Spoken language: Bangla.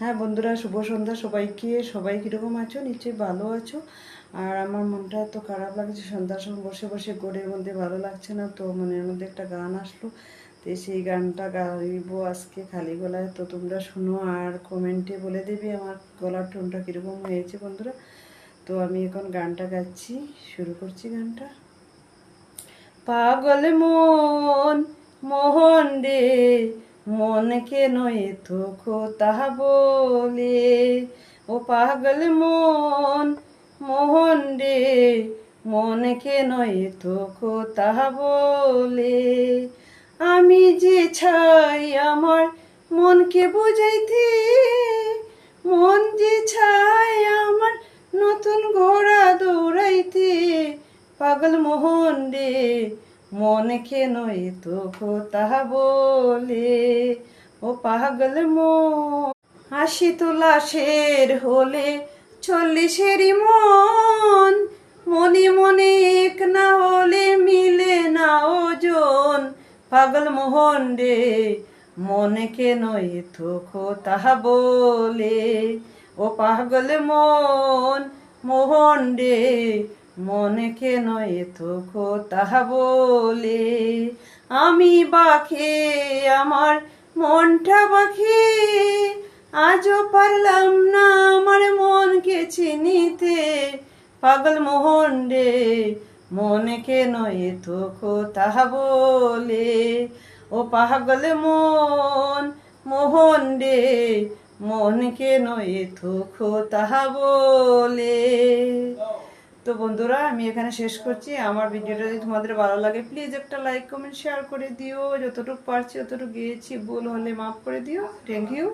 হ্যাঁ বন্ধুরা, শুভ সন্ধ্যা সবাইকে। সবাই কীরকম আছো? নিশ্চয়ই ভালো আছো। আর আমার মনটা এত খারাপ লাগছে, সন্ধ্যার সময় বসে বসে ঘরের মধ্যে ভালো লাগছে না, তো মনের মধ্যে একটা গান আসলো, তো সেই গানটা গাইবো আজকে খালি গলায়। তো তোমরা শুনো আর কমেন্টে বলে দেবে আমার গলার টোনটা কীরকম হয়েছে বন্ধুরা। তো আমি এখন গানটা গাচ্ছি, শুরু করছি গানটা। পাগল মন মোহন রে, মন কেন এত কথা বলে? ও পাগল মন মোহন রে, মন কেন এত কথা বলে? আমি যে ছাই আমার মনকে বুঝাইতে, মন যে ছাই আমার নতুন ঘোড়া দৌড়াইতে। পাগল মোহন রে, মন কেন এত কথা বলে? ও পাগল মন হাসি লাশের হলে 40-এরই মন, মনে মনে এক না হলে মিলে না ওজন। পাগল মোহন রে, মন কেন এত কথা বলে? ও পাগল মন মোহন রে, মন কেন এত কথা বলে? আমি বাখে আমার মনটা বাখে, আজও পারলাম না আমার মনকে চিনিতে। পাগল মোহন রে, মন কেন এত কথা বলে? ও পাগল মন মোহন রে, মন কেন এত কথা বলে? তো বন্ধুরা, আমি এখানে শেষ করছি। আমার ভিডিওটা যদি তোমাদের ভালো লাগে প্লিজ একটা লাইক কমেন্ট শেয়ার করে দিও। যতটুকু পারছি ততটুকু গিয়েছি, ভুল হলে মাফ করে দিও। Thank you.